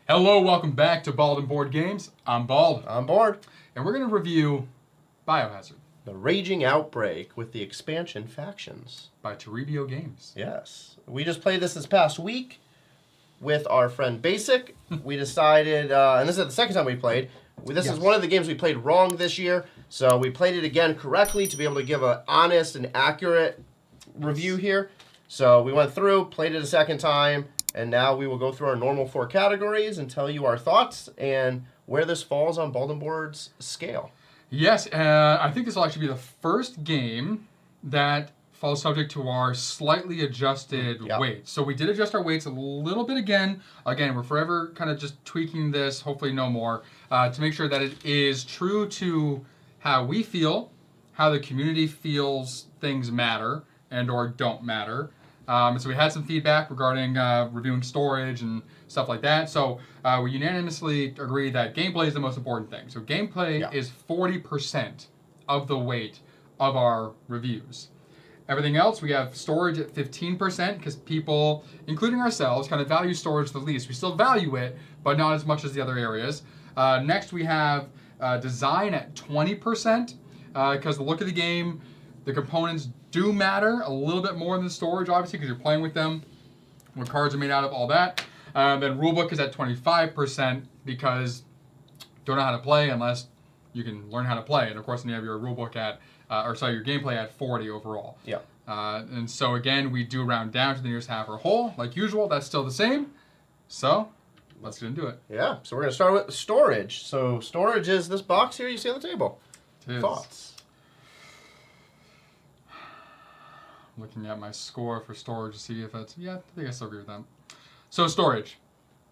Hello, welcome back to Bald and Board Games. I'm Bald. I'm Board. And we're going to review Biohazard. The Raging Outbreak with the expansion Factions. By Toribio Games. Yes. We just played this past week with our friend Basic. We decided, and this is the second time we played, this is one of the games we played wrong this year, so we played it again correctly to be able to give an honest and accurate review here. So we went through, played it a second time, and now we will go through our normal 4 categories and tell you our thoughts and where this falls on Bald and Board's scale. Yes, I think this will actually be the first game that falls subject to our slightly adjusted weights. So we did adjust our weights a little bit again. Again, we're forever kind of just tweaking this, hopefully no more, to make sure that it is true to how we feel, how the community feels things matter and or don't matter. So we had some feedback regarding reviewing storage and stuff like that. So we unanimously agree that gameplay is the most important thing. So gameplay is 40% of the weight of our reviews. Everything else, we have storage at 15% because people, including ourselves, kind of value storage the least. We still value it, but not as much as the other areas. Next, we have design at 20% because the look of the game, the components do matter a little bit more than storage, obviously, because you're playing with them, what cards are made out of, all that. Then Rulebook is at 25% because don't know how to play unless you can learn how to play. And of course, then you have your Rulebook at, your gameplay at 40 overall. Yeah. And so again, we do round down to the nearest half or whole, like usual. That's still the same. So let's get into it. Yeah. So we're going to start with storage. So storage is this box here you see on the table. Thoughts? Looking at my score for storage to see if it's, I think I still agree with them. So storage.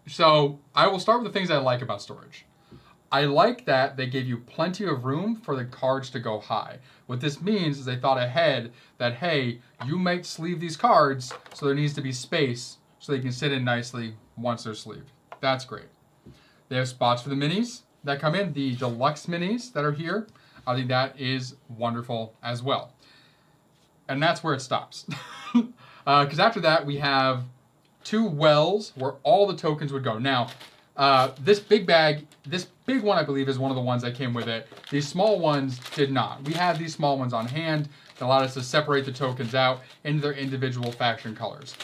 So I will start with the things I like about storage. I like that they gave you plenty of room for the cards to go high. What this means is they thought ahead that, hey, you might sleeve these cards, so there needs to be space so they can sit in nicely once they're sleeved. That's great. They have spots for the minis that come in, the deluxe minis that are here. I think that is wonderful as well. And that's where it stops. Because after that, we have 2 wells where all the tokens would go. Now, this big one, I believe, is one of the ones that came with it. These small ones did not. We had these small ones on hand that allowed us to separate the tokens out into their individual faction colors.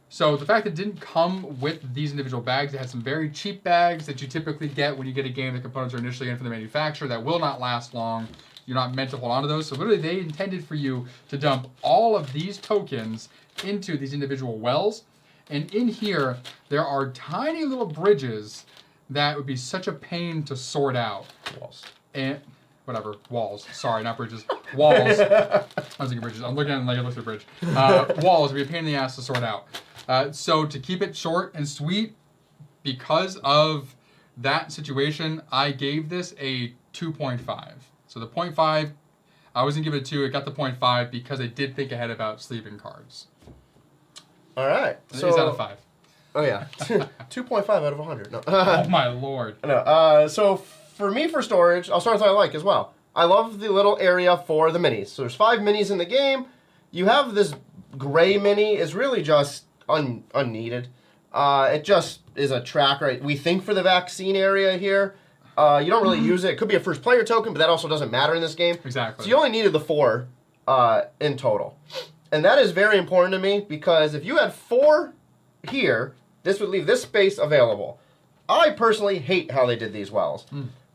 So the fact that it didn't come with these individual bags, it had some very cheap bags that you typically get when you get a game. The components are initially in from the manufacturer that will not last long. You're not meant to hold on to those. So literally they intended for you to dump all of these tokens into these individual wells. And in here, there are tiny little bridges that would be such a pain to sort out. Walls. And whatever, walls. Sorry, not bridges. Walls. I was thinking bridges. I'm looking at it like I looked at a bridge. Walls would be a pain in the ass to sort out. So to keep it short and sweet, because of that situation, I gave this a 2.5. So the 0.5, I wasn't giving it a 2. It got the 0.5 because I did think ahead about sleeving cards. All right. So, it's out of 5. Oh, yeah. 2.5 out of 100. No. Oh, my Lord. No. So for me, for storage, I'll start with what I like as well. I love the little area for the minis. So there's 5 minis in the game. You have this gray mini is really just unneeded. It just is a tracker. We think for the vaccine area here. You don't really use it. It could be a first player token, but that also doesn't matter in this game. Exactly. So you only needed the 4 in total. And that is very important to me because if you had 4 here, this would leave this space available. I personally hate how they did these wells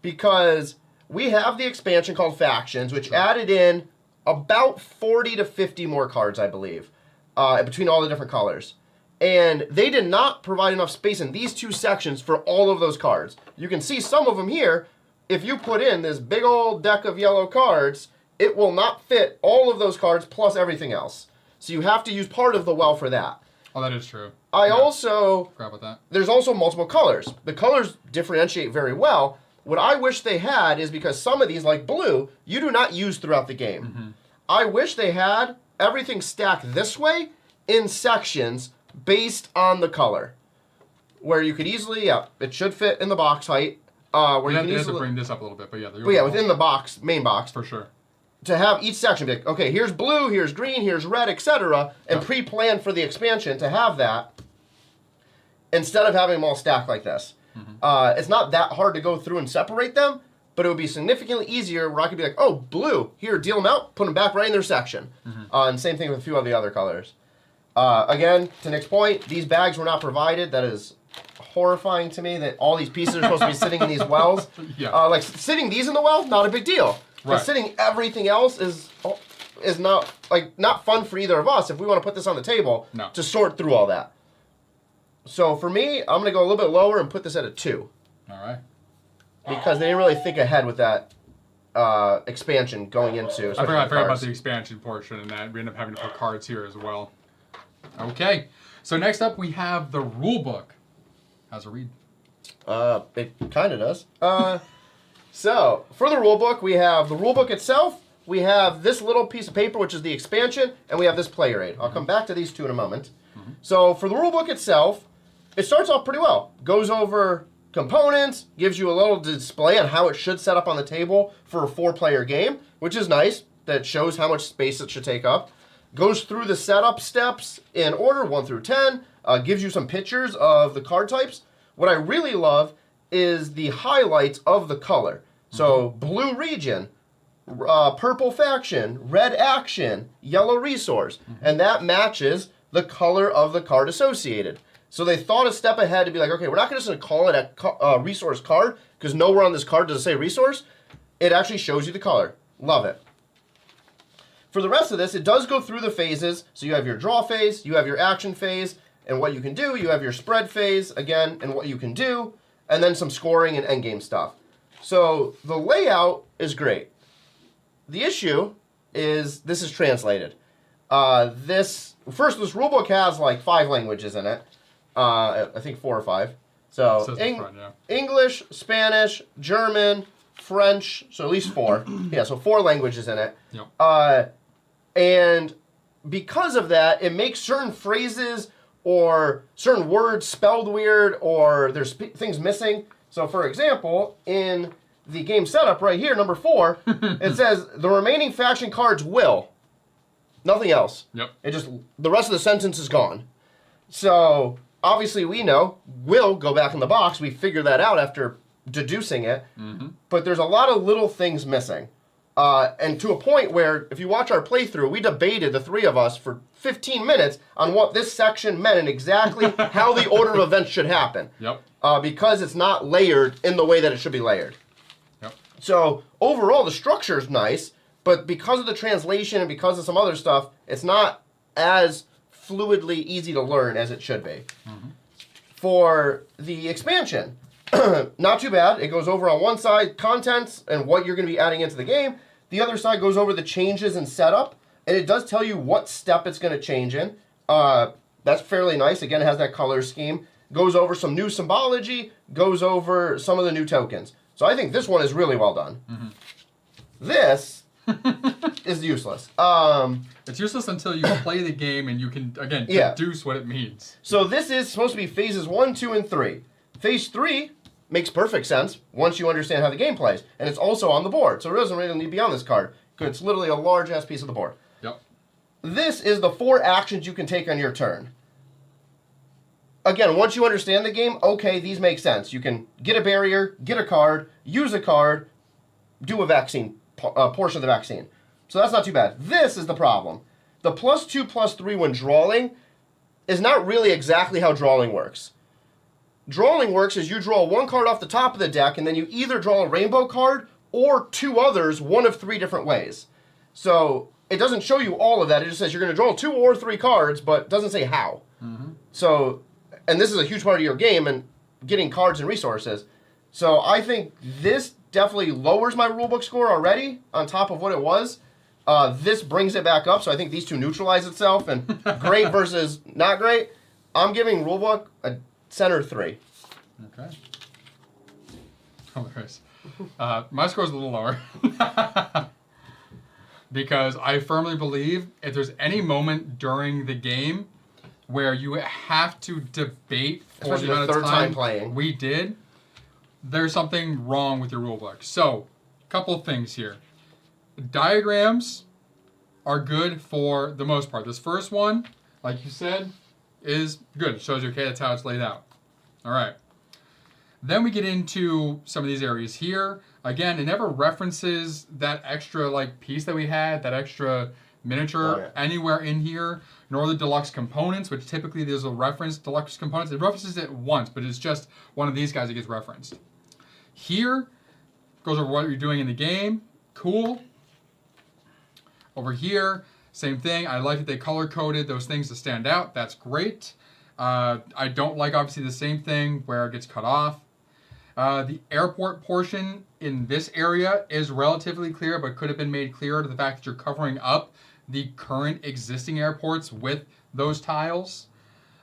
because we have the expansion called Factions, which added in about 40 to 50 more cards, I believe, between all the different colors. And they did not provide enough space in these 2 sections for all of those cards. You can see some of them here. If you put in this big old deck of yellow cards, it will not fit all of those cards plus everything else. So you have to use part of the well for that. Oh, that is true. I also... Forgot about that. There's also multiple colors. The colors differentiate very well. What I wish they had is because some of these, like blue, you do not use throughout the game. Mm-hmm. I wish they had everything stacked this way in sections based on the color. Where you could easily, it should fit in the box height. Where you can have to bring this up a little bit, but yeah. Within the box, main box. For sure. To have each section be like, okay, here's blue, here's green, here's red, etc., and pre-plan for the expansion to have that instead of having them all stacked like this. It's not that hard to go through and separate them, but it would be significantly easier where I could be like, oh, blue, here, deal them out, put them back right in their section. And same thing with a few of the other colors. Again, to Nick's point, these bags were not provided. That is horrifying to me that all these pieces are supposed to be sitting in these wells. Like sitting these in the well, not a big deal. But sitting everything else is not fun for either of us if we want to put this on the table to sort through all that. So for me, I'm going to go a little bit lower and put this at a 2. All right. Because they didn't really think ahead with that expansion going into. I forgot about the expansion portion, and that we end up having to put cards here as well. Okay. So next up, we have the Rulebook. How's it read? It kind of does. So for the Rulebook, we have the Rulebook itself. We have this little piece of paper, which is the expansion, and we have this player aid. I'll come back to these two in a moment. So for the Rulebook itself, it starts off pretty well. Goes over components, gives you a little display on how it should set up on the table for a 4-player game, which is nice. That shows how much space it should take up. Goes through the setup steps in order, 1 through 10. Gives you some pictures of the card types. What I really love is the highlights of the color. So blue region, purple faction, red action, yellow resource. And that matches the color of the card associated. So they thought a step ahead to be like, okay, we're not just going to call it a resource card because nowhere on this card does it say resource. It actually shows you the color. Love it. For the rest of this, it does go through the phases. So you have your draw phase, you have your action phase, and what you can do. You have your spread phase, again, and what you can do, and then some scoring and endgame stuff. So the layout is great. The issue is this is translated. This rulebook has like 5 languages in it. I think 4 or 5. So English, Spanish, German, French, so at least 4. Yeah, so 4 languages in it. Yep. And because of that, it makes certain phrases or certain words spelled weird or there's things missing. So for example, in the game setup right here, number 4, it says the remaining faction cards will. Nothing else. Yep. The rest of the sentence is gone. So obviously we know will go back in the box. We figured that out after deducing it. But there's a lot of little things missing. And to a point where, if you watch our playthrough, we debated, the 3 of us, for 15 minutes on what this section meant and exactly how the order of events should happen. Yep. Because it's not layered in the way that it should be layered. Yep. So overall, the structure is nice, but because of the translation and because of some other stuff, it's not as fluidly easy to learn as it should be. For the expansion, not too bad. It goes over on one side, contents and what you're going to be adding into the game. The other side goes over the changes and setup, and it does tell you what step it's going to change in. That's fairly nice. Again, it has that color scheme. Goes over some new symbology, goes over some of the new tokens. So I think this one is really well done. This is useless. It's useless until you play the game and you can, again, deduce what it means. So this is supposed to be phases 1, 2, and 3. Phase 3 makes perfect sense once you understand how the game plays. And it's also on the board, so it doesn't really need to be on this card. Because it's literally a large-ass piece of the board. Yep. This is the 4 actions you can take on your turn. Again, once you understand the game, okay, these make sense. You can get a barrier, get a card, use a card, do a vaccine, portion of the vaccine. So that's not too bad. This is the problem. The +2, +3 when drawing is not really exactly how drawing works. Drawing works is you draw 1 card off the top of the deck, and then you either draw a rainbow card or 2 others, one of 3 different ways. So it doesn't show you all of that. It just says you're going to draw 2 or 3 cards, but it doesn't say how. So, and this is a huge part of your game and getting cards and resources. So I think this definitely lowers my rulebook score already on top of what it was. This brings it back up, so I think these two neutralize itself, and great versus not great. I'm giving rulebook a center 3. Okay. Oh, nice. My score is a little lower. Because I firmly believe if there's any moment during the game where you have to debate for Especially the amount the of third time playing. we did, there's something wrong with your rulebook. So, couple of things here. Diagrams are good for the most part. This first one, like you said, is good. It shows you, okay, that's how it's laid out. All right. Then we get into some of these areas here. Again, it never references that extra like piece that we had, that extra miniature anywhere in here, nor the deluxe components, which typically there's a reference deluxe components. It references it once, but it's just one of these guys that gets referenced. Here goes over what you're doing in the game. Cool. Over here, same thing. I like that they color-coded those things to stand out. That's great. I don't like, obviously, the same thing where it gets cut off. The airport portion in this area is relatively clear, but could have been made clearer to the fact that you're covering up the current existing airports with those tiles.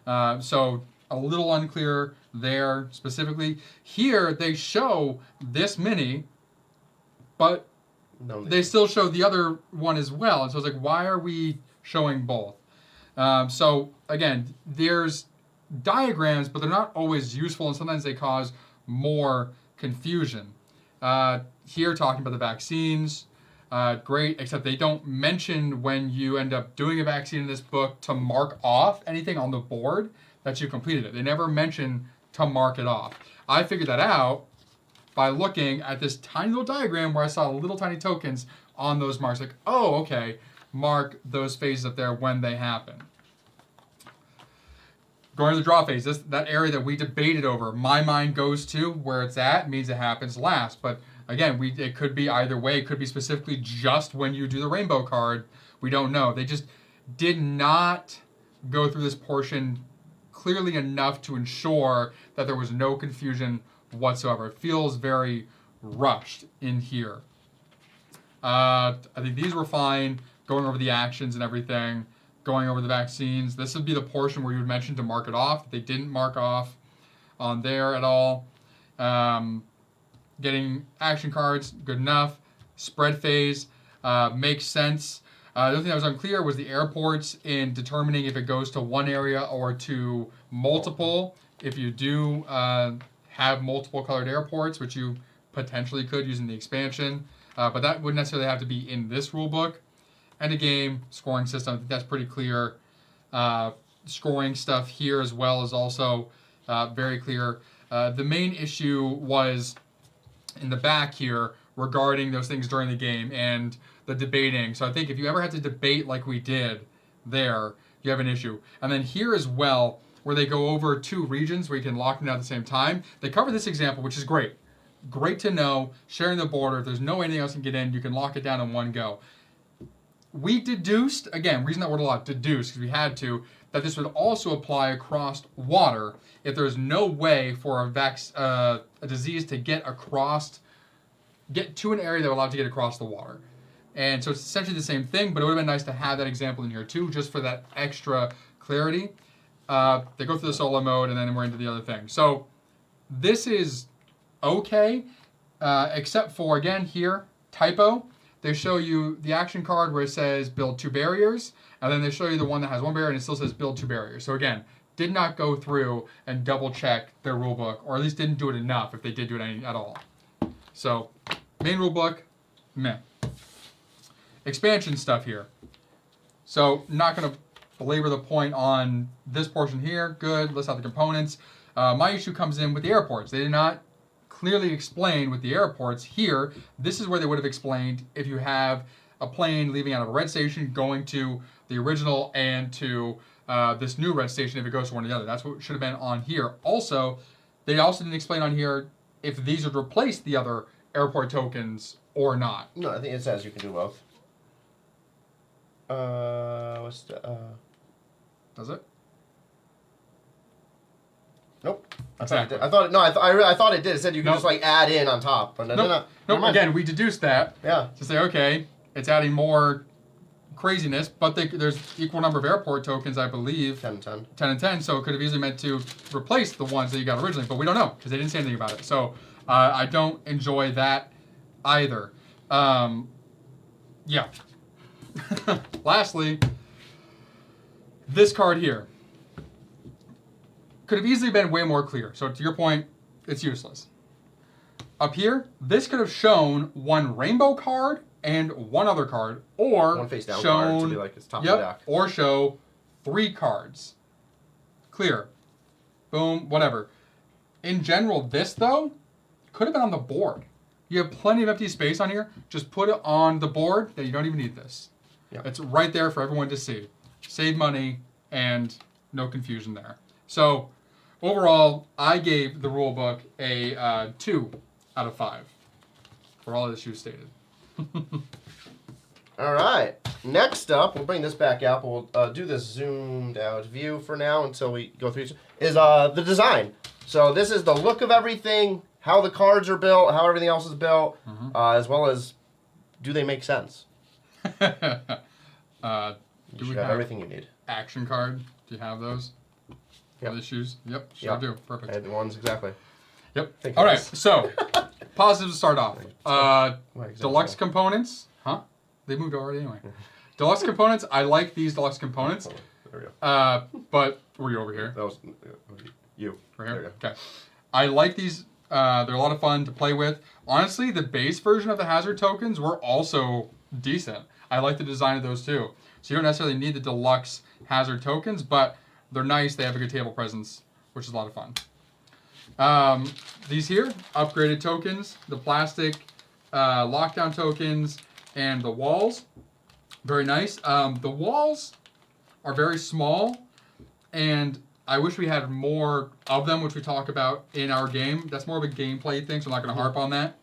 So a little unclear there specifically. Here, they show this mini, but they still show the other one as well. And so it's like, why are we showing both? So again, there's diagrams, but they're not always useful, and sometimes they cause more confusion. Here, talking about the vaccines, great, except they don't mention when you end up doing a vaccine in this book to mark off anything on the board that you completed it. They never mention to mark it off. I figured that out by looking at this tiny little diagram where I saw little tiny tokens on those marks. Like, oh, okay, mark those phases up there when they happen. Going to the draw phase, that area that we debated over, my mind goes to where it's at, means it happens last. But again, it could be either way. It could be specifically just when you do the rainbow card. We don't know. They just did not go through this portion clearly enough to ensure that there was no confusion whatsoever. It feels very rushed in here. I think these were fine, going over the actions and everything. Going over the vaccines. This would be the portion where you would mention to mark it off. They didn't mark off on there at all. Getting action cards, good enough. Spread phase makes sense. The other thing that was unclear was the airports in determining if it goes to one area or to multiple. If you do have multiple colored airports, which you potentially could using the expansion, but that wouldn't necessarily have to be in this rule book. And a game scoring system, I think that's pretty clear. Scoring stuff here as well is also very clear. The main issue was in the back here regarding those things during the game and the debating. So I think if you ever had to debate like we did there, you have an issue. And then here as well, where they go over two regions where you can lock them down at the same time. They cover this example, which is great. Great to know. Sharing the border. If there's no way anything else can get in, you can lock it down in one go. We deduced, again, reason that word a lot, deduced, because we had to, that this would also apply across water if there's no way for a disease to get to an area that we're allowed to get across the water. And so it's essentially the same thing, but it would have been nice to have that example in here too, just for that extra clarity. They go through the solo mode, and then we're into the other thing. So this is okay, except for, again, here, typo. They show you the action card where it says build 2 barriers, and then they show you the one that has 1 barrier and it still says build 2 barriers. So again, did not go through and double check their rule book, or at least didn't do it enough if they did do it at all. So main rule book, meh. Expansion stuff here. So not going to belabor the point on this portion here. Good, let's have the components. My issue comes in with the airports. They did not clearly explain with the airports here. This is where they would have explained if you have a plane leaving out of a red station going to the original and to this new red station if it goes to one or the other. That's what should have been on here. Also, they also didn't explain on here if these would replace the other airport tokens or not. No, I think it says you can do both. Does it? Nope. Exactly. I thought it did. It said you could just like add in on top. But nope. Again, we deduced that. Yeah. To say, okay, it's adding more craziness, but there's equal number of airport tokens, I believe. 10 and 10. 10 and 10, so it could have easily meant to replace the ones that you got originally, but we don't know because they didn't say anything about it. So I don't enjoy that either. Yeah. Lastly, this card here could have easily been way more clear. So to your point, it's useless. Up here, this could have shown one rainbow card and one other card, or one face down shown, card to be like it's top of the deck. Or show 3 cards. Clear. Boom, whatever. In general, this, though, could have been on the board. You have plenty of empty space on here. Just put it on the board that you don't even need this. Yeah. It's right there for everyone to see. Save money and no confusion there. So, overall, I gave the rule book a 2 out of 5 for all issues stated. All right. Next up, we'll bring this back up. We'll do this zoomed out view for now until we go through. Is the design. So this is the look of everything, how the cards are built, how everything else is built, as well as do they make sense. Do You we have everything you need. Action card? Do you have those? Yep. For the shoes? Yep, sure do. Perfect. I had the ones exactly. Yep. All right. So, positives to start off. Exactly. Deluxe components. Huh? They moved already anyway. Deluxe components. I like these deluxe components. There we go. But were you over here? That was you. Right There here. you go. Okay. I like these. They're a lot of fun to play with. Honestly, the base version of the hazard tokens were also decent. I like the design of those too. So you don't necessarily need the deluxe hazard tokens, but they're nice. They have a good table presence, which is a lot of fun. These here, upgraded tokens, the plastic lockdown tokens, and the walls. Very nice. The walls are very small, and I wish we had more of them, which we talk about in our game. That's more of a gameplay thing, so I'm not going to harp on that.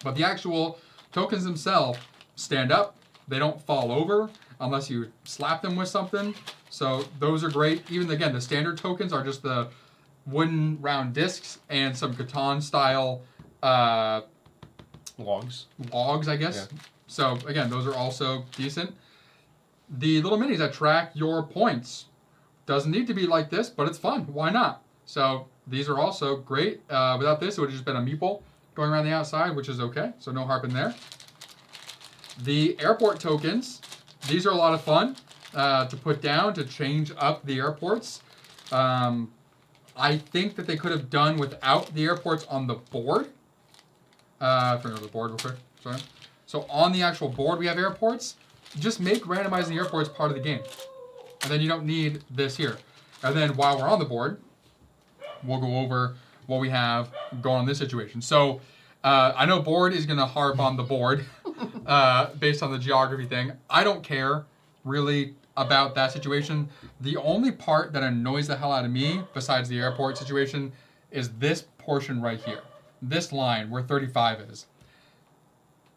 But the actual tokens themselves stand up. They don't fall over unless you slap them with something. So those are great. Even, again, the standard tokens are just the wooden round discs and some Catan style Logs, I guess. Yeah. So, again, those are also decent. The little minis that track your points. Doesn't need to be like this, but it's fun. Why not? So these are also great. Without this, it would have just been a meeple going around the outside, which is okay. So no harping there. The airport tokens. These are a lot of fun to put down to change up the airports. I think that they could have done without the airports on the board. Bring over the board real quick. Sorry. So on the actual board, we have airports. Just make randomizing the airports part of the game. And then you don't need this here. And then while we're on the board, we'll go over what we have going on in this situation. So I know board is going to harp on the board based on the geography thing. I don't care really about that situation. The only part that annoys the hell out of me, besides the airport situation, is this portion right here. This line where 35 is.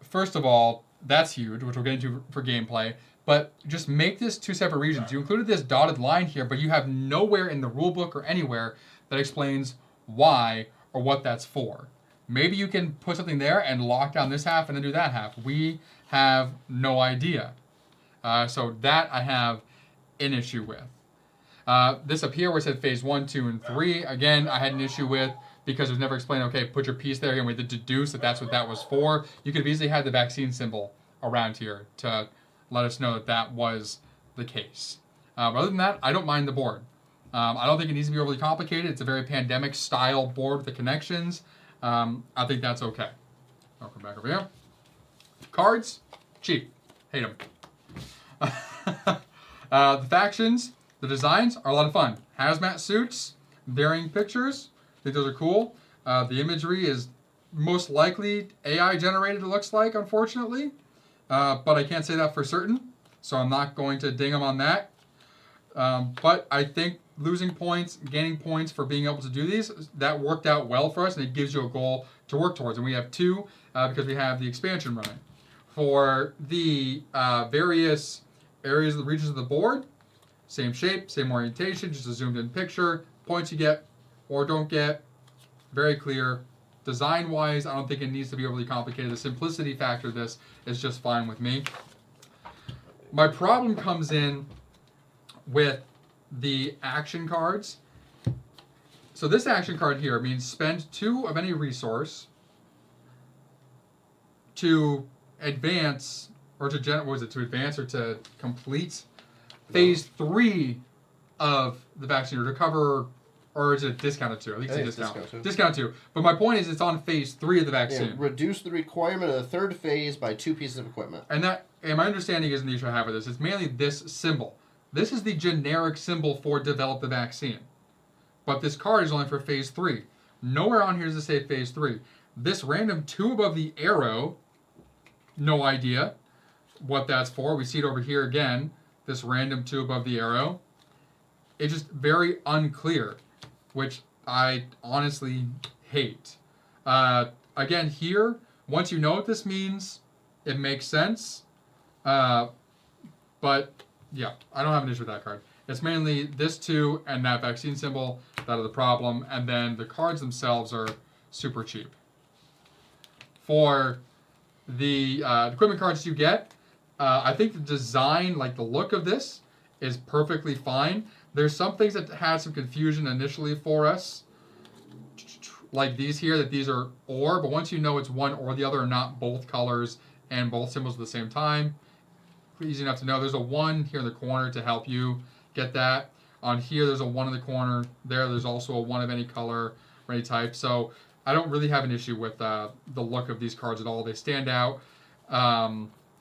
First of all, that's huge, which we'll get into for gameplay. But just make this 2 separate regions. You included this dotted line here, but you have nowhere in the rulebook or anywhere that explains why or what that's for. Maybe you can put something there and lock down this half and then do that half. We have no idea. So that I have an issue with. This up here where it said phase 1, 2, and 3, again, I had an issue with because it was never explained, okay, put your piece there and we had to deduce that that's what that was for. You could have easily had the vaccine symbol around here to let us know that that was the case. But other than that, I don't mind the board. I don't think it needs to be overly complicated. It's a very pandemic-style board with the connections. I think that's okay. I'll come back over here. Cards, cheap. Hate them. The factions, the designs are a lot of fun. Hazmat suits, varying pictures. I think those are cool. The imagery is most likely AI generated, it looks like, unfortunately. But I can't say that for certain, so I'm not going to ding them on that. But I think losing points, gaining points for being able to do these, that worked out well for us, and it gives you a goal to work towards. And we have 2 because we have the expansion running. For the various areas of the regions of the board, same shape, same orientation, just a zoomed in picture. Points you get or don't get, very clear. Design-wise, I don't think it needs to be overly complicated. The simplicity factor of this is just fine with me. My problem comes in with the action cards. So this action card here means spend 2 of any resource to advance, or to to advance or to complete phase 3 of the vaccine, or to cover. Or is it discounted to? I think it's discounted. Discounted to. But my point is it's on phase 3 of the vaccine. Yeah, reduce the requirement of the 3rd phase by 2 pieces of equipment. And my understanding isn't the issue I have with this. It's mainly this symbol. This is the generic symbol for develop the vaccine. But this card is only for phase 3. Nowhere on here does it say phase 3. This random 2 above the arrow, no idea what that's for. We see it over here again, this random 2 above the arrow. It's just very unclear, which I honestly hate. Again, here, once you know what this means, it makes sense. But, yeah, I don't have an issue with that card. It's mainly this 2 and that vaccine symbol that are the problem, and then the cards themselves are super cheap. For the equipment cards you get, I think the design, like the look of this, is perfectly fine. There's some things that had some confusion initially for us, like these here, that these are or, but once you know it's one or the other and not both colors and both symbols at the same time, easy enough to know. There's a 1 here in the corner to help you get that. On here, there's a 1 in the corner. There's also a 1 of any color or any type. So I don't really have an issue with the look of these cards at all. They stand out.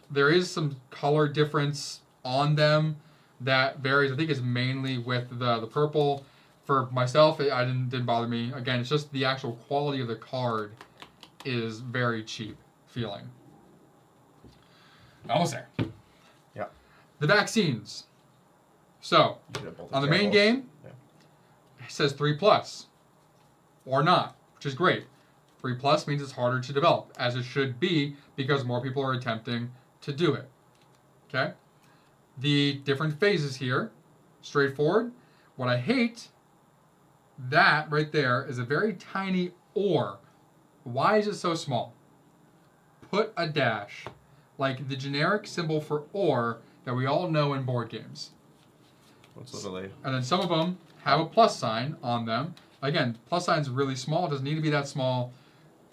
There is some color difference on them that varies. I think it's mainly with the purple. For myself, it didn't bother me. Again, it's just the actual quality of the card is very cheap feeling. Almost there. Yeah. The vaccines. So, on the main game, it says 3+, or not, which is great. 3+ means it's harder to develop, as it should be, because more people are attempting to do it. Okay? The different phases here, straightforward. What I hate, that right there is a very tiny or. Why is it so small? Put a dash, like the generic symbol for or that we all know in board games. What's literally? And then some of them have a plus sign on them. Again, plus sign's really small. It doesn't need to be that small.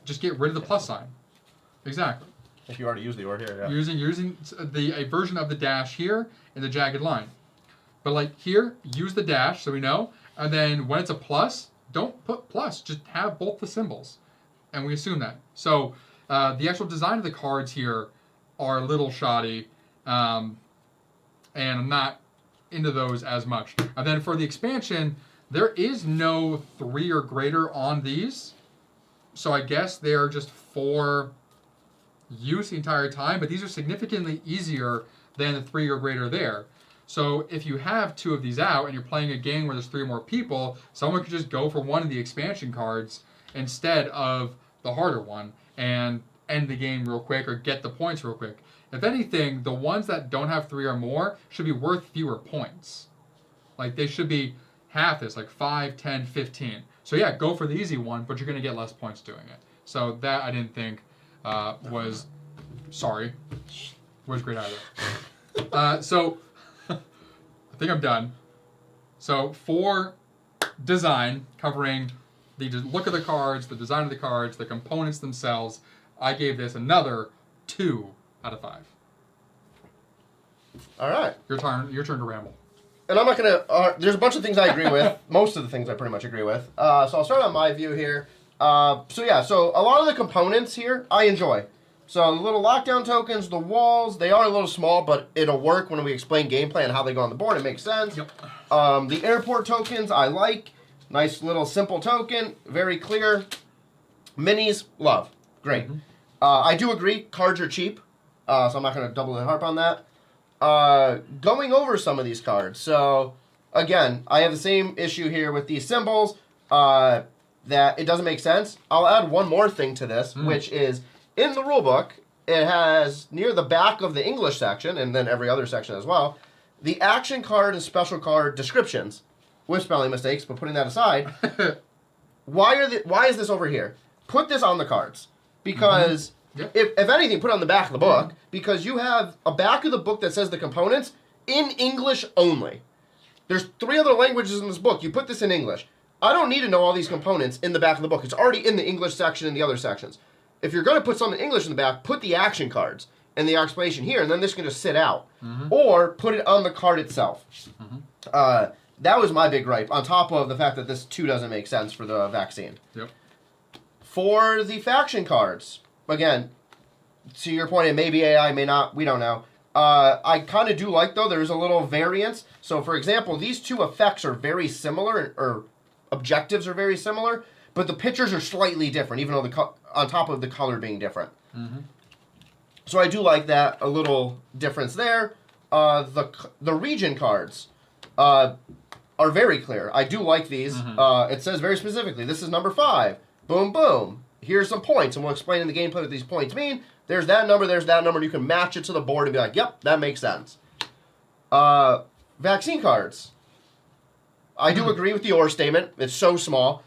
Just get rid of the plus sign. Exactly. If you already used the or here, yeah. Using a version of the dash here in the jagged line. But like here, use the dash so we know. And then when it's a plus, don't put plus. Just have both the symbols. And we assume that. So the actual design of the cards here are a little shoddy. And I'm not into those as much. And then for the expansion, there is no 3 or greater on these. So I guess they're just for use the entire time, but these are significantly easier than the 3 or greater there. So if you have 2 of these out and you're playing a game where there's 3 or more people, someone could just go for one of the expansion cards instead of the harder one and end the game real quick or get the points real quick. If anything, the ones that don't have 3 or more should be worth fewer points. Like they should be half this, like 5, 10, 15. So yeah, go for the easy one, but you're going to get less points doing it. So that I didn't think was great either. So I think I'm done. So for design, covering the look of the cards, the design of the cards, the components themselves, I gave this another 2 out of 5. All right. Your turn to ramble. And I'm not going to... there's a bunch of things I agree with. Most of the things I pretty much agree with. So I'll start on my view here. So a lot of the components here I enjoy. So the little lockdown tokens, the walls, they are a little small, but it'll work when we explain gameplay and how they go on the board. It makes sense. Yep. The airport tokens I like. Nice little simple token. Very clear. Minis, love. Great. Mm-hmm. I do agree, cards are cheap. So I'm not going to double the harp on that. Going over some of these cards. So, again, I have the same issue here with these symbols, that it doesn't make sense. I'll add one more thing to this, which is, in the rulebook, it has, near the back of the English section, and then every other section as well, the action card and special card descriptions, with spelling mistakes, but putting that aside, why is this over here? Put this on the cards. Because... Yep. If anything, put it on the back of the book, because you have a back of the book that says the components in English only. There's 3 other languages in this book. You put this in English. I don't need to know all these components in the back of the book. It's already in the English section and the other sections. If you're going to put something in English in the back, put the action cards and the explanation here, and then this can just sit out. Mm-hmm. Or put it on the card itself. Mm-hmm. That was my big gripe, on top of the fact that this 2 doesn't make sense for the vaccine. Yep. For the faction cards... Again, to your point, it may be AI, may not, we don't know. I kind of do like, though, there's a little variance. So, for example, these 2 effects are very similar, or objectives are very similar, but the pictures are slightly different, even though on top of the color being different. Mm-hmm. So I do like that, a little difference there. The region cards are very clear. I do like these. Mm-hmm. It says very specifically, this is number 5. Boom, boom. Here's some points, and we'll explain in the gameplay what these points mean. There's that number, and you can match it to the board and be like, yep, that makes sense. Vaccine cards. I do agree with the or statement. It's so small.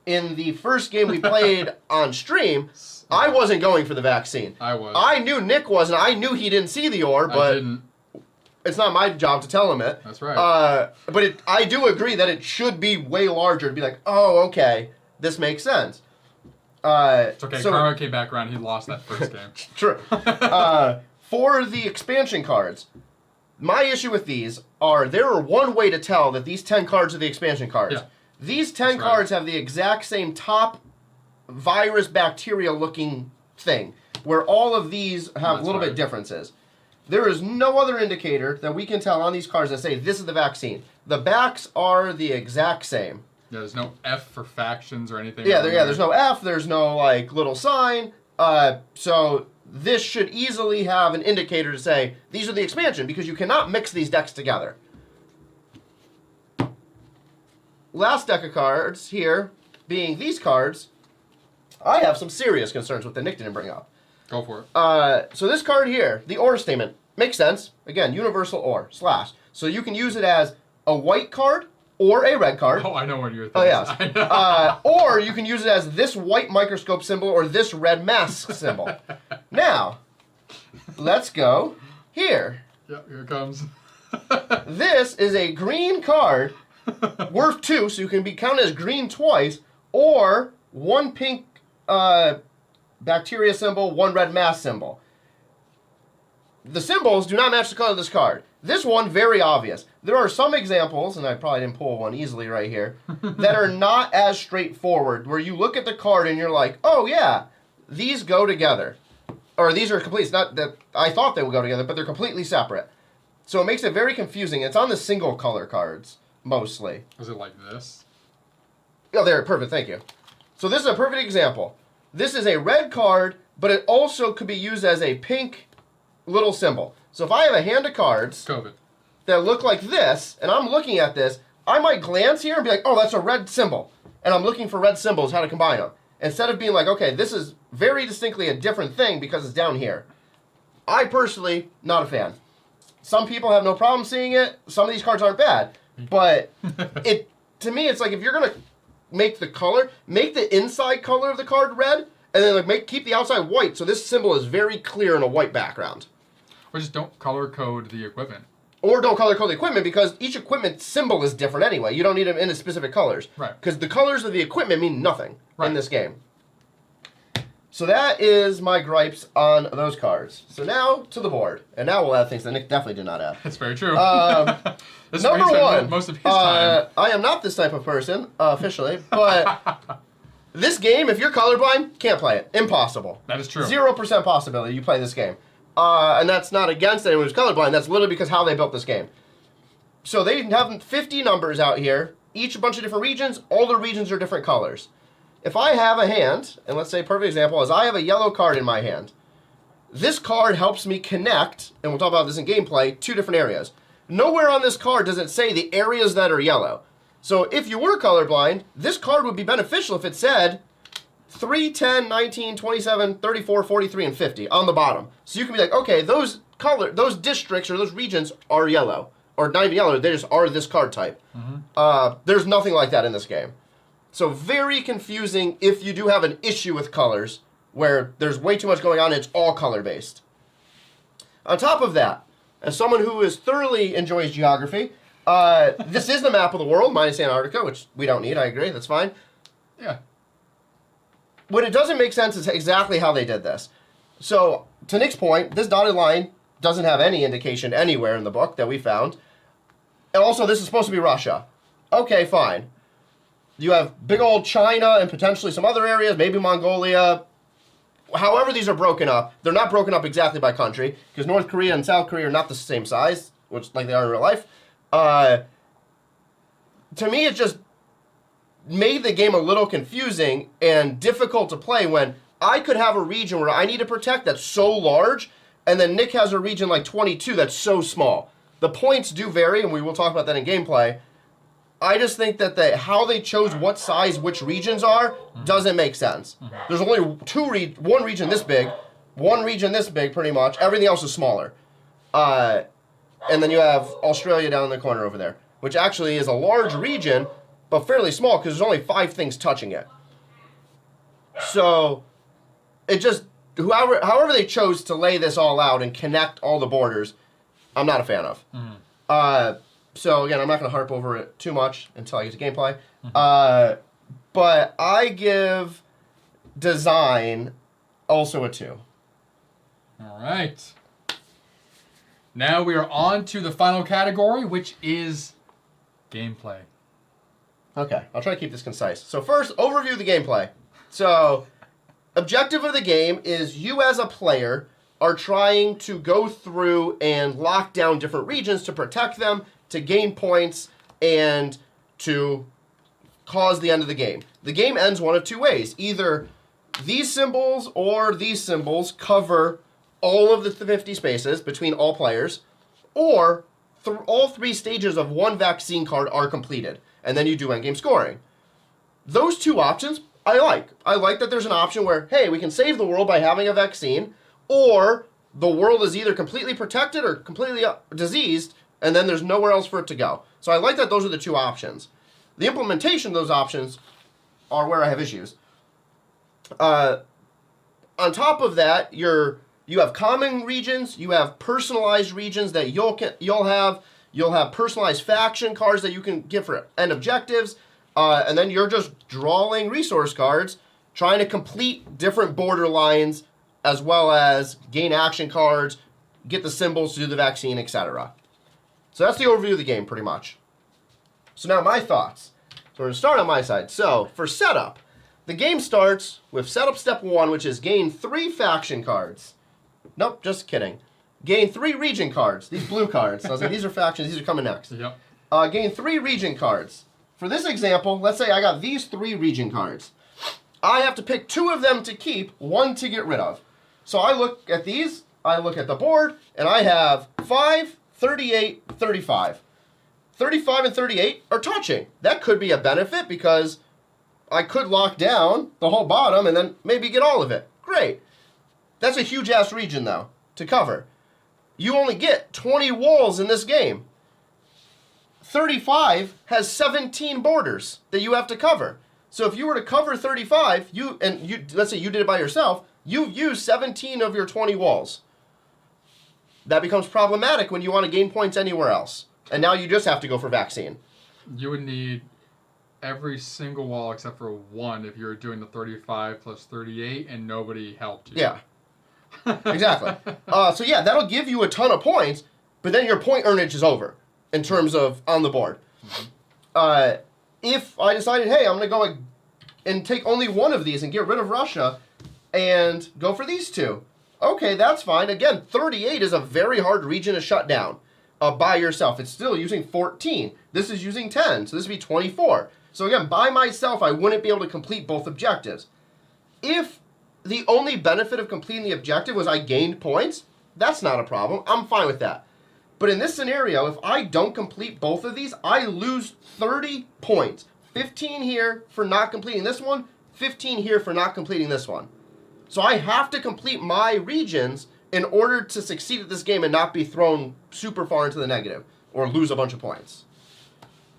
In the first game we played on stream, I wasn't going for the vaccine. I was. I knew Nick wasn't. I knew he didn't see the or, but I didn't. It's not my job to tell him it. That's right. But I do agree that it should be way larger to be like, oh, okay, this makes sense. It's okay. Karma came back around. He lost that first game. True. For the expansion cards, my issue with these are there are one way to tell that these 10 cards are the expansion cards. Yeah. These 10 cards have the exact same top virus bacteria looking thing, where all of these have a little bit differences. There is no other indicator that we can tell on these cards that say this is the vaccine. The backs are the exact same. Yeah, there's no F for factions or anything. There's no F, there's no like little sign. So this should easily have an indicator to say these are the expansion, because you cannot mix these decks together. Last deck of cards here, being these cards, I have some serious concerns with that Nick didn't bring up. Go for it. So this card here, the OR statement, makes sense. Again, universal OR, /. So you can use it as a white card or a red card. Oh, I know what you're thinking. Oh, yes. Or you can use it as this white microscope symbol or this red mask symbol. Now, let's go here. Yep, here it comes. This is a green card worth 2, so you can be counted as green twice, or 1 pink bacteria symbol, 1 red mass symbol. The symbols do not match the color of this card. This one, very obvious. There are some examples, and I probably didn't pull one easily right here, that are not as straightforward, where you look at the card and you're like, oh yeah, these go together. Or these are complete. It's not that I thought they would go together, but they're completely separate. So it makes it very confusing. It's on the single color cards, mostly. Is it like this? Oh, there, perfect, thank you. So this is a perfect example. This is a red card, but it also could be used as a pink little symbol. So if I have a hand of cards COVID. that look like this, and I'm looking at this, I might glance here and be like, oh, that's a red symbol. And I'm looking for red symbols, how to combine them. Instead of being like, okay, this is very distinctly a different thing because it's down here. I personally, not a fan. Some people have no problem seeing it. Some of these cards aren't bad. But to me, it's like if you're going to make the color, make the inside color of the card red, and then keep the outside white, so this symbol is very clear in a white background. Or just don't color code the equipment. Or don't color code the equipment, because each equipment symbol is different anyway. You don't need them in specific colors. Right. Because the colors of the equipment mean nothing in this game. So that is my gripes on those cards. So now to the board. And now we'll add things that Nick definitely did not add. That's very true. Number 1. Most of his time. I am not this type of person, officially, but this game, if you're colorblind, can't play it. Impossible. That is true. 0% possibility you play this game. And that's not against anyone who's colorblind. That's literally because how they built this game. So they have 50 numbers out here, each a bunch of different regions. All the regions are different colors. If I have a hand, and let's say a perfect example is I have a yellow card in my hand. This card helps me connect, and we'll talk about this in gameplay, 2 different areas. Nowhere on this card does it say the areas that are yellow. So if you were colorblind, this card would be beneficial if it said 3, 10, 19, 27, 34, 43, and 50 on the bottom. So you can be like, okay, those districts or those regions are yellow. Or not even yellow, they just are this card type. Mm-hmm. There's nothing like that in this game. So very confusing if you do have an issue with colors, where there's way too much going on and it's all color-based. On top of that, as someone who thoroughly enjoys geography, this is the map of the world, minus Antarctica, which we don't need, I agree, that's fine. Yeah. What it doesn't make sense is exactly how they did this. So, to Nick's point, this dotted line doesn't have any indication anywhere in the book that we found. And also, this is supposed to be Russia. Okay, fine. You have big old China and potentially some other areas, maybe Mongolia. However these are broken up, they're not broken up exactly by country, because North Korea and South Korea are not the same size, which like they are in real life. To me, it's just made the game a little confusing and difficult to play when I could have a region where I need to protect that's so large, and then Nick has a region like 22 that's so small. The points do vary, and we will talk about that in gameplay. I just think that how they chose what size which regions are doesn't make sense. There's only one region this big, one region this big pretty much. Everything else is smaller. And then you have Australia down in the corner over there, which actually is a large region, but fairly small because there's only 5 things touching it. So it just, however they chose to lay this all out and connect all the borders, I'm not a fan of. So again, I'm not going to harp over it too much until I get to gameplay. But I give design also a 2. All right. Now we are on to the final category, which is gameplay. Okay, I'll try to keep this concise. So first, overview of the gameplay. So, objective of the game is you as a player are trying to go through and lock down different regions to protect them, to gain points, and to cause the end of the game. The game ends one of 2 ways. Either these symbols or these symbols cover all of the 50 spaces between all players, or all 3 stages of one vaccine card are completed, and then you do endgame scoring. Those 2 options I like. I like that there's an option where, hey, we can save the world by having a vaccine, or the world is either completely protected or completely diseased, and then there's nowhere else for it to go. So I like that those are the 2 options. The implementation of those options are where I have issues. On top of that, you have common regions, you have personalized regions that you'll have personalized faction cards that you can get for end objectives, and then you're just drawing resource cards, trying to complete different border lines, as well as gain action cards, get the symbols to do the vaccine, etc. So that's the overview of the game, pretty much. So now my thoughts. So we're going to start on my side. So for setup, the game starts with setup step 1, which is gain 3 faction cards. Nope, just kidding. Gain 3 region cards. These blue cards. I was like, these are factions. These are coming next. Yep. Gain 3 region cards. For this example, let's say I got these 3 region cards. I have to pick 2 of them to keep, 1 to get rid of. So I look at these, I look at the board, and I have 5, 38, 35. 35 and 38 are touching. That could be a benefit because I could lock down the whole bottom and then maybe get all of it. Great. That's a huge-ass region, though, to cover. You only get 20 walls in this game. 35 has 17 borders that you have to cover. So if you were to cover 35, let's say you did it by yourself, you've used 17 of your 20 walls. That becomes problematic when you want to gain points anywhere else. And now you just have to go for vaccine. You would need every single wall except for 1 if you were doing the 35 plus 38 and nobody helped you. Yeah. Exactly. So yeah, that'll give you a ton of points, but then your point earnage is over in terms of on the board. Mm-hmm. If I decided, hey, I'm going to go and take only 1 of these and get rid of Russia and go for these 2. Okay, that's fine. Again, 38 is a very hard region to shut down by yourself. It's still using 14. This is using 10, so this would be 24. So again, by myself, I wouldn't be able to complete both objectives. If the only benefit of completing the objective was I gained points, that's not a problem. I'm fine with that. But in this scenario, if I don't complete both of these, I lose 30 points. 15 here for not completing this one, 15 here for not completing this one. So I have to complete my regions in order to succeed at this game and not be thrown super far into the negative or lose a bunch of points.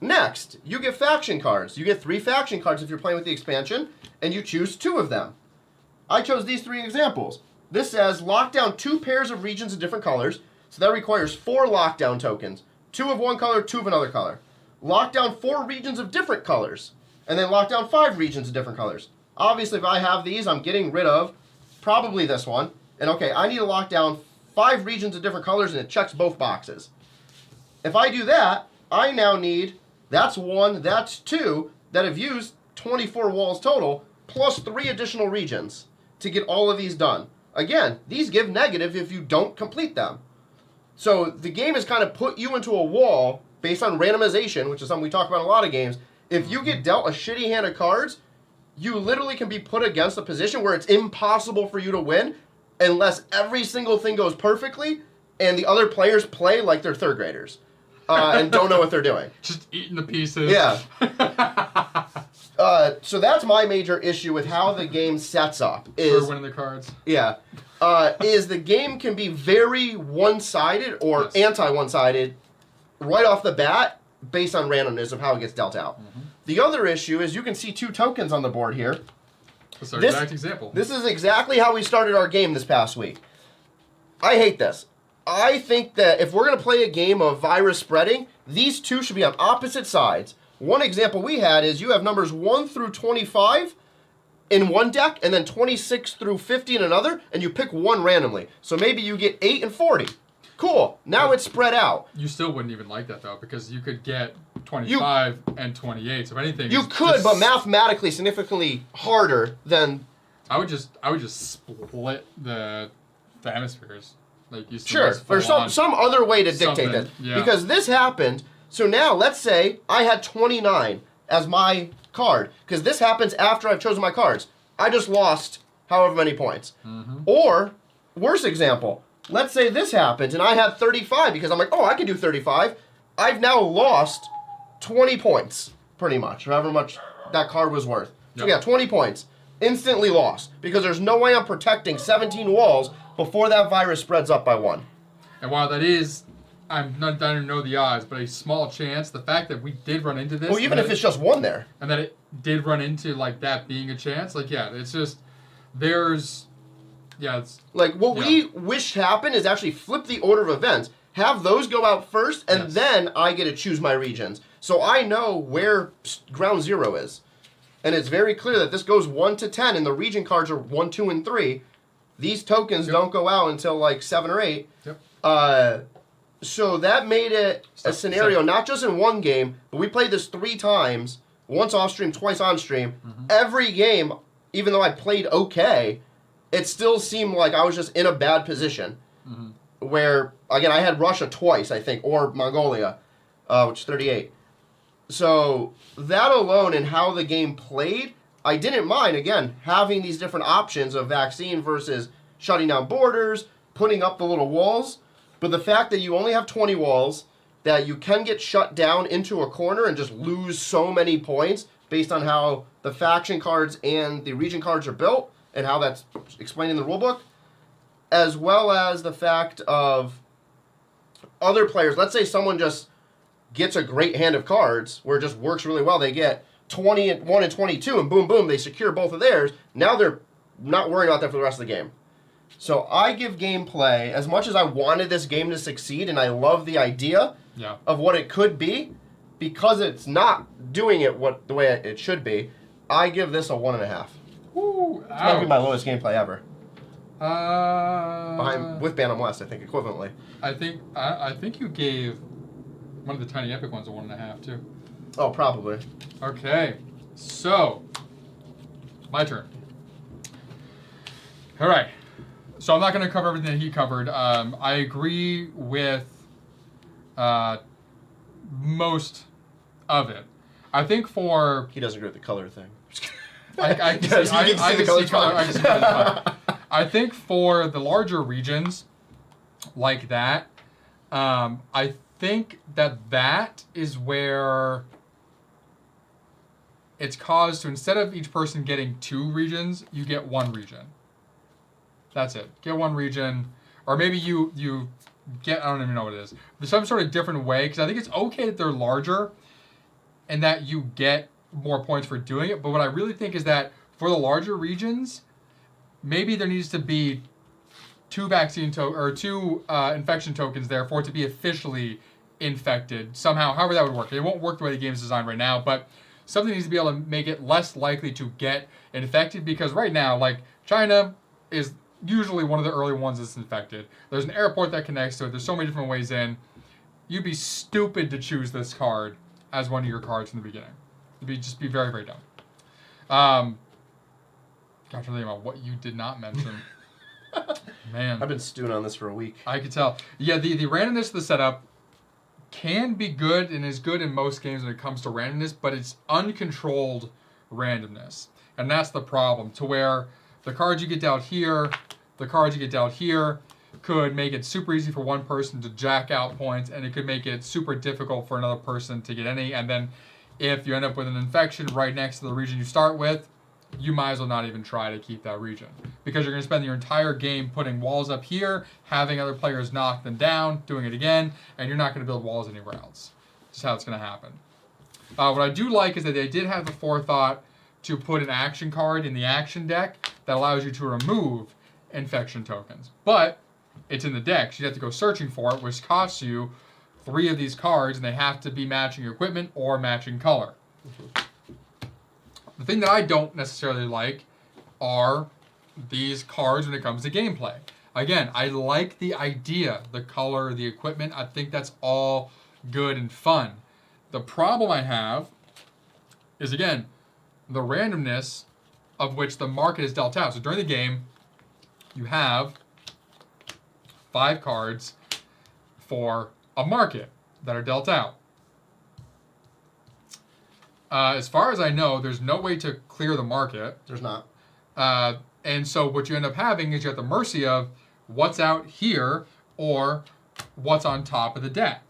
Next, you get faction cards. You get 3 faction cards if you're playing with the expansion, and you choose 2 of them. I chose these 3 examples. This says lock down 2 pairs of regions of different colors, so that requires 4 lockdown tokens. 2 of one color, 2 of another color. Lock down 4 regions of different colors, and then lock down 5 regions of different colors. Obviously, if I have these, I'm getting rid of probably this one. And okay, I need to lock down 5 regions of different colors, and it checks both boxes. If I do that, I now need, that's 1, that's 2, that have used 24 walls total, plus 3 additional regions to get all of these done. Again, these give negative if you don't complete them. So the game has kind of put you into a wall based on randomization, which is something we talk about in a lot of games, If you get dealt a shitty hand of cards, you literally can be put against a position where it's impossible for you to win unless every single thing goes perfectly and the other players play like they're third graders and don't know what they're doing. Just eating the pieces. Yeah. So that's my major issue with how the game sets up. For winning the cards. Yeah. Is the game can be very one-sided or anti-one-sided right off the bat based on randomness of how it gets dealt out. Mm-hmm. The other issue is you can see 2 tokens on the board here. That's our exact example. This is exactly how we started our game this past week. I hate this. I think that if we're going to play a game of virus spreading, these 2 should be on opposite sides. One example we had is you have numbers 1 through 25 in one deck, and then 26 through 50 in another, and you pick one randomly. So maybe you get 8 and 40. Cool. Now it's spread out. You still wouldn't even like that, though, because you could get 25 and 28. So if anything, you could, but mathematically significantly harder than. I would just split the hemispheres. Like you sure, or some other way to dictate that. Yeah. Because this happened. So now let's say I had 29 as my card, because this happens after I've chosen my cards. I just lost however many points. Mm-hmm. Or worse example. Let's say this happens and I had 35 because I'm like, oh, I can do 35. I've now lost 20 points, pretty much, or however much that card was worth. So yeah, 20 points. Instantly lost because there's no way I'm protecting 17 walls before that virus spreads up by 1. And while that is, I don't even know the odds, but a small chance, the fact that we did run into this. Well, even if it's just 1 there. And that it did run into, like, that being a chance, like, yeah, it's just, there's... Yeah, it's... Like, what we wish happened is actually flip the order of events. Have those go out first, and then I get to choose my regions. So I know where ground 0 is. And it's very clear that this goes 1 to 10, and the region cards are 1, 2, and 3. These tokens don't go out until, like, 7 or 8. Yep. So that made it a scenario, not just in one game, but we played this 3 times, once off-stream, twice on-stream. Mm-hmm. Every game, even though I played okay... it still seemed like I was just in a bad position. Mm-hmm. Where, again, I had Russia twice, I think, or Mongolia, which is 38. So that alone and how the game played, I didn't mind, again, having these different options of vaccine versus shutting down borders, putting up the little walls. But the fact that you only have 20 walls, that you can get shut down into a corner and just lose so many points based on how the faction cards and the region cards are built, and how that's explained in the rulebook, as well as the fact of other players. Let's say someone just gets a great hand of cards where it just works really well. They get 21 and 22, and boom, boom, they secure both of theirs. Now they're not worrying about that for the rest of the game. So I give gameplay, as much as I wanted this game to succeed, and I love the idea of what it could be, because it's not doing it the way it should be, I give this a 1.5. It's might be my lowest gameplay ever. With Bantam West, I think, equivalently. I think you gave one of the Tiny Epic ones a 1.5 too. Oh, probably. Okay, so my turn. All right, so I'm not going to cover everything that he covered. I agree with most of it. I think he doesn't agree with the color thing. I can see color. I think for the larger regions like that, I think that is where it's caused to, instead of each person getting 2 regions, you get 1 region. That's it. Get 1 region, or maybe you get, I don't even know what it is. There's some sort of different way, because I think it's okay that they're larger and that you get more points for doing it, but what I really think is that for the larger regions, maybe there needs to be 2 vaccine or 2 infection tokens there for it to be officially infected somehow. However that would work. It won't work the way the game is designed right now, but something needs to be able to make it less likely to get infected, because right now, like, China is usually one of the early ones that's infected. There's an airport that connects to it. There's so many different ways in. You'd be stupid to choose this card as one of your cards from the beginning. It'd just be very, very dumb. I'm trying to think about what you did not mention. Man. I've been stewing on this for a week. I could tell. Yeah, the randomness of the setup can be good and is good in most games when it comes to randomness, but it's uncontrolled randomness. And that's the problem, to where the cards you get dealt here, the cards you get dealt here, could make it super easy for one person to jack out points, and it could make it super difficult for another person to get any. And then if you end up with an infection right next to the region you start with, you might as well not even try to keep that region, because you're going to spend your entire game putting walls up here, having other players knock them down, doing it again, and you're not going to build walls anywhere else. That's how it's going to happen. What I do like is that they did have the forethought to put an action card in the action deck that allows you to remove infection tokens. But it's in the deck, so you have to go searching for it, which costs you 3 of these cards, and they have to be matching your equipment or matching color. The thing that I don't necessarily like are these cards when it comes to gameplay. Again, I like the idea, the color, the equipment. I think that's all good and fun. The problem I have is, again, the randomness of which the market is dealt out. So during the game, you have 5 cards for a market that are dealt out. As far as I know, there's no way to clear the market. There's not. And so what you end up having is you're at the mercy of what's out here or what's on top of the deck.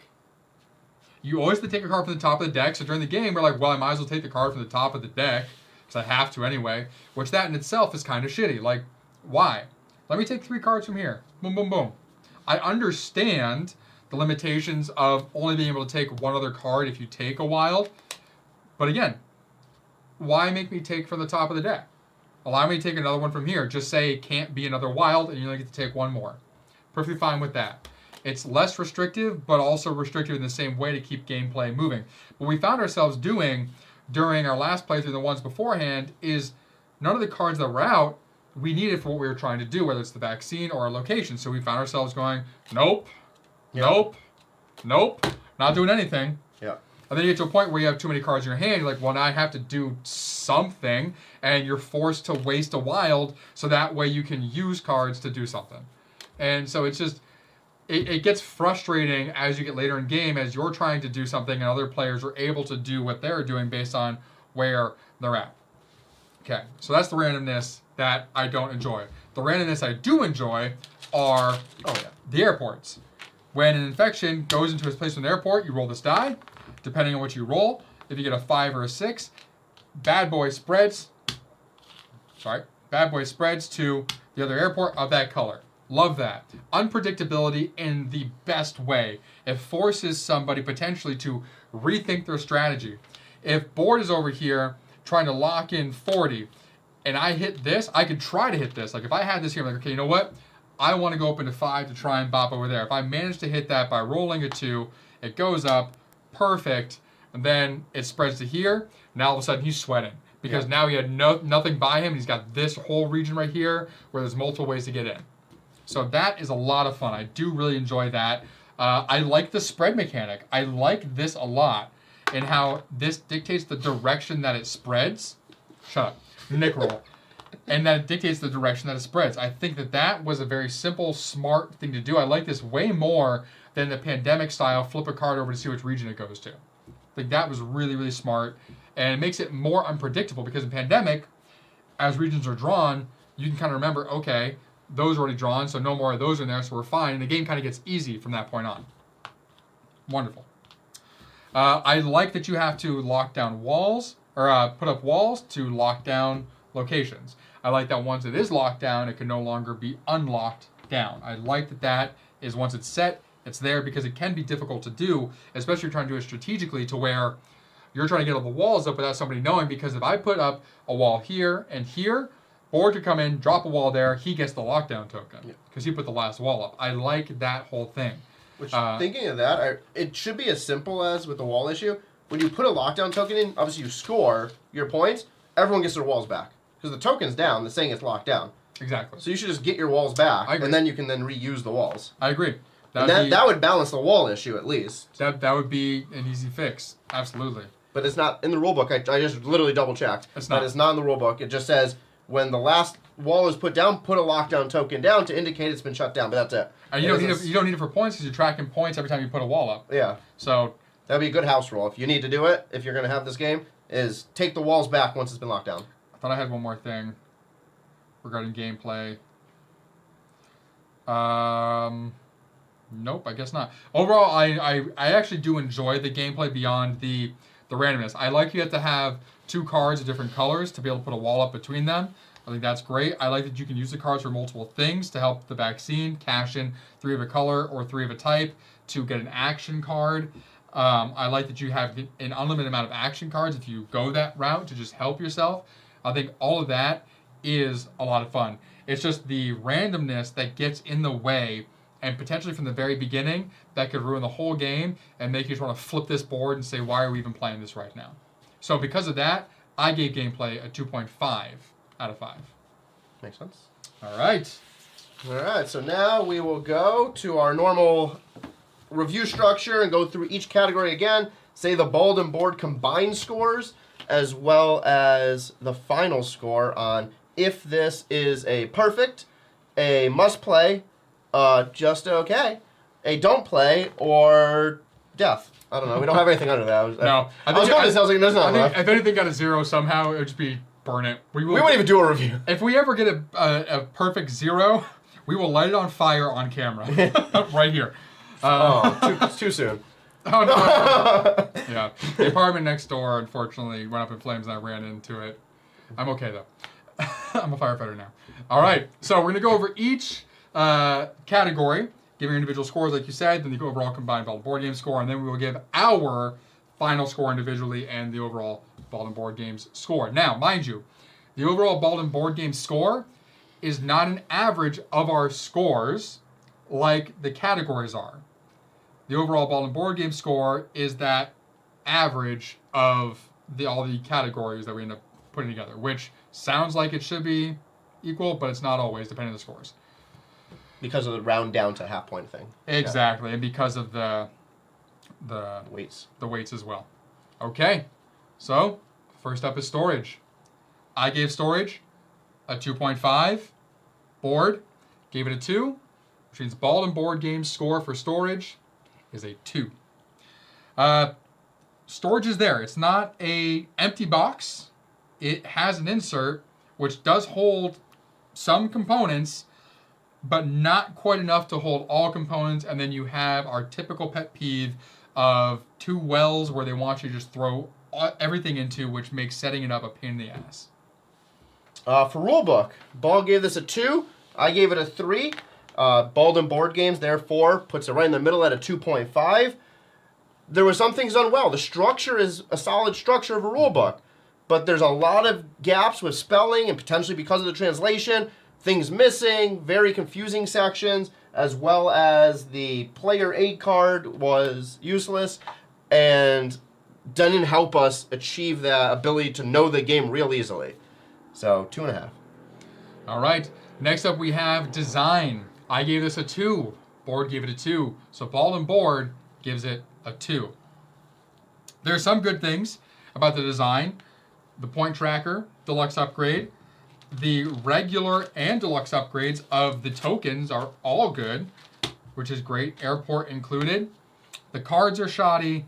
You always have to take a card from the top of the deck. So during the game, we're like, well, I might as well take the card from the top of the deck because I have to anyway, which that in itself is kind of shitty. Like, why? Let me take 3 cards from here. Boom, boom, boom. I understand the limitations of only being able to take one other card if you take a wild. But again, why make me take from the top of the deck? Allow me to take another one from here. Just say it can't be another wild, and you only get to take 1 more. Perfectly fine with that. It's less restrictive, but also restrictive in the same way to keep gameplay moving. What we found ourselves doing during our last playthrough, the ones beforehand, is none of the cards that were out we needed for what we were trying to do, whether it's the vaccine or our location. So we found ourselves going, nope, nope, nope, not doing anything. Yeah. And then you get to a point where you have too many cards in your hand. You're like, well, now I have to do something. And you're forced to waste a wild so that way you can use cards to do something. And so it's just, it gets frustrating as you get later in game as you're trying to do something and other players are able to do what they're doing based on where they're at. Okay, so that's the randomness that I don't enjoy. The randomness I do enjoy are the airports. When an infection goes into its place in the airport, you roll this die. Depending on what you roll, if you get a 5 or a 6, bad boy spreads to the other airport of that color. Love that. Unpredictability in the best way. It forces somebody potentially to rethink their strategy. If board is over here trying to lock in 40, and I hit this, I could try to hit this. Like if I had this here, I'm like, okay, you know what? I want to go up into 5 to try and bop over there. If I manage to hit that by rolling a 2, it goes up. Perfect, and then it spreads to here. Now all of a sudden he's sweating because now he had nothing by him. He's got this whole region right here where there's multiple ways to get in. So that is a lot of fun. I do really enjoy that. I like the spread mechanic. I like this a lot and how this dictates the direction that it spreads. Shut up. Nick roll. And that dictates the direction that it spreads. I think that was a very simple, smart thing to do. I like this way more than the pandemic style flip a card over to see which region it goes to. I think that was really, really smart. And it makes it more unpredictable because in pandemic, as regions are drawn, you can kind of remember, okay, those are already drawn, so no more of those in there, so we're fine. And the game kind of gets easy from that point on. Wonderful. I like that you have to lock down walls, or put up walls to lock down locations. I like that once it is locked down, it can no longer be unlocked down. I like that is once it's set, it's there, because it can be difficult to do, especially if you're trying to do it strategically to where you're trying to get all the walls up without somebody knowing, because if I put up a wall here and here, board could come in, drop a wall there, he gets the lockdown token because he put the last wall up. I like that whole thing. Which, thinking of that, it should be as simple as with the wall issue. When you put a lockdown token in, obviously you score your points, everyone gets their walls back. Because the token's down, the saying it's locked down. Exactly. So you should just get your walls back, and then you can then reuse the walls. I agree. That would balance the wall issue, at least. That would be an easy fix. Absolutely. But it's not in the rulebook. I just literally double-checked. It's not. But it's not in the rulebook. It just says, when the last wall is put down, put a lockdown token down to indicate it's been shut down. But that's it. And you don't need it for points because you're tracking points every time you put a wall up. Yeah. So that'd be a good house rule. If you need to do it, if you're going to have this game, is take the walls back once it's been locked down. I thought I had one more thing regarding gameplay. Nope, I guess not. Overall, I actually do enjoy the gameplay beyond the randomness. I like you have to have 2 cards of different colors to be able to put a wall up between them. I think that's great. I like that you can use the cards for multiple things to help the vaccine, cash in 3 of a color or 3 of a type to get an action card. I like that you have an unlimited amount of action cards if you go that route to just help yourself. I think all of that is a lot of fun. It's just the randomness that gets in the way, and potentially from the very beginning, that could ruin the whole game and make you just want to flip this board and say, why are we even playing this right now? So because of that, I gave gameplay a 2.5 out of 5. Makes sense. All right. All right, so now we will go to our normal review structure and go through each category again, say the bald and board combined scores, as well as the final score on if this is a perfect, a must play, just okay, a don't play, or death. I don't know. We don't have anything under that. I was going to say, there's not enough. If anything got a 0 somehow, it would just be burn it. We won't even do a review. If we ever get a perfect 0, we will light it on fire on camera. Right here. Too soon. Oh, no. Yeah. The apartment next door, unfortunately, went up in flames and I ran into it. I'm okay, though. I'm a firefighter now. All right. So we're going to go over each category, giving individual scores, like you said, then the overall combined Bald and Board Game score, and then we will give our final score individually and the overall Bald and Board Games score. Now, mind you, the overall Bald and Board Game score is not an average of our scores like the categories are. The overall Bald and Board Game score is that average of all the categories that we end up putting together, which sounds like it should be equal, but it's not always, depending on the scores. Because of the round down to half point thing. Exactly, and because of the weights. The weights as well. Okay, so first up is storage. I gave storage a 2.5. Board gave it a 2, which means Bald and Board Games score for storage is a 2. Storage is there. It's not a empty box. It has an insert, which does hold some components, but not quite enough to hold all components. And then you have our typical pet peeve of 2 wells where they want you to just throw everything into, which makes setting it up a pain in the ass. For Rulebook, Ball gave this a 2. I gave it a 3. Bald and Board Games, therefore, puts it right in the middle at a 2.5. There were some things done well. The structure is a solid structure of a rulebook, but there's a lot of gaps with spelling and potentially because of the translation, things missing, very confusing sections, as well as the player aid card was useless and didn't help us achieve the ability to know the game real easily. So, 2.5. All right. Next up, we have design. I gave this a 2. Board gave it a 2. So Bald and Board gives it a 2. There are some good things about the design. The point tracker, deluxe upgrade. The regular and deluxe upgrades of the tokens are all good, which is great. Airport included. The cards are shoddy.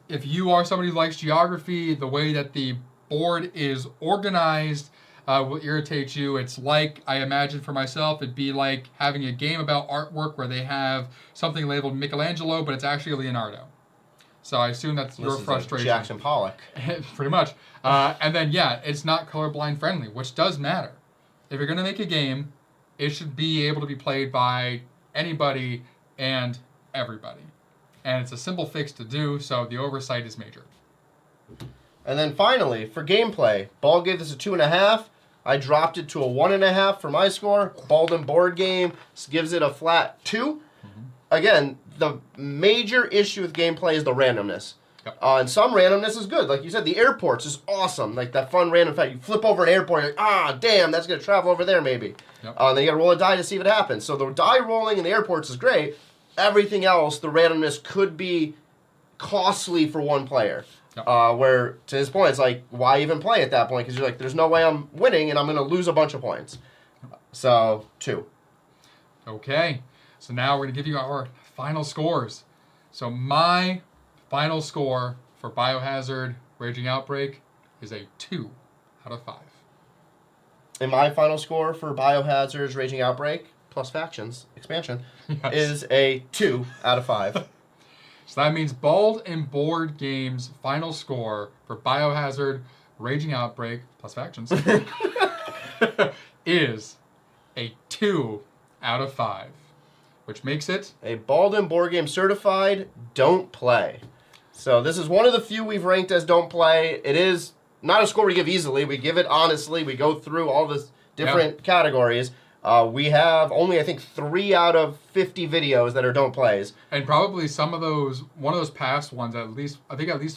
If you are somebody who likes geography, the way that the board is organized will irritate you. It's like, I imagine for myself, it'd be like having a game about artwork where they have something labeled Michelangelo, but it's actually Leonardo. So I assume that's your frustration. Like Jackson Pollock. Pretty much. And then, yeah, it's not colorblind friendly, which does matter. If you're going to make a game, it should be able to be played by anybody and everybody. And it's a simple fix to do, so the oversight is major. And then finally, for gameplay, Ball gave this a 2.5. I dropped it to a 1.5 for my score. Bald and Board Game gives it a flat 2. Mm-hmm. Again, the major issue with gameplay is the randomness. Yep. And some randomness is good. Like you said, the airports is awesome. Like that fun random fact. You flip over an airport, you're like, damn, that's going to travel over there maybe. Yep. Then you got to roll a die to see if it happens. So the die rolling in the airports is great. Everything else, the randomness could be costly for one player. Yep. Where, to his point, it's like, why even play at that point? Because you're like, there's no way I'm winning, and I'm going to lose a bunch of points. So, 2. Okay. So now we're going to give you our final scores. So my final score for Biohazard Raging Outbreak is a 2 out of 5. And my final score for Biohazard's Raging Outbreak plus Factions expansion is a 2 out of 5. So that means Bald and Board Games' final score for Biohazard Raging Outbreak plus Factions is a 2 out of 5, which makes it a Bald and Board Game certified don't play. So this is one of the few we've ranked as don't play. It is not a score we give easily. We give it honestly. We go through all the different categories. We have only, I think, 3 out of 50 videos that are don't plays. And probably some of those, one of those past ones, at least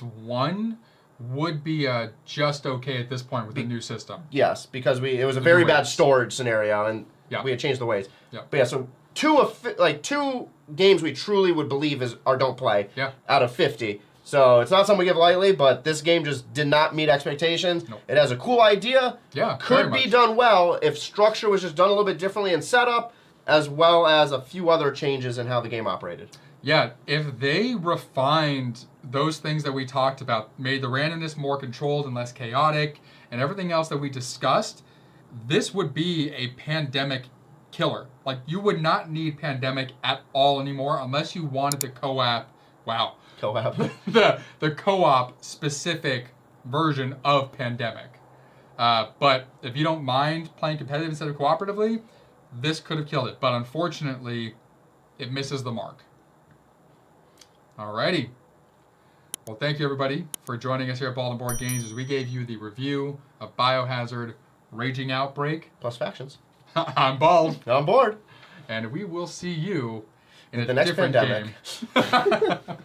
one would be just okay at this point with the new system. Yes, because it was a very bad storage scenario, and we had changed the ways. Yeah. But yeah, so 2 games we truly would believe are don't play out of 50. So it's not something we give lightly, but this game just did not meet expectations. Nope. It has a cool idea. Yeah, could be done well if structure was just done a little bit differently in setup, as well as a few other changes in how the game operated. Yeah, if they refined those things that we talked about, made the randomness more controlled and less chaotic, and everything else that we discussed, this would be a pandemic killer. Like, you would not need pandemic at all anymore unless you wanted the co-op. Wow. Co-op. the co-op specific version of pandemic. But if you don't mind playing competitive instead of cooperatively, this could have killed it. But unfortunately, it misses the mark. Alrighty. Well, thank you everybody for joining us here at Bald and Board Games as we gave you the review of Biohazard Raging Outbreak. Plus Factions. I'm Bald. I'm Board. And we will see you in the a next different pandemic. game.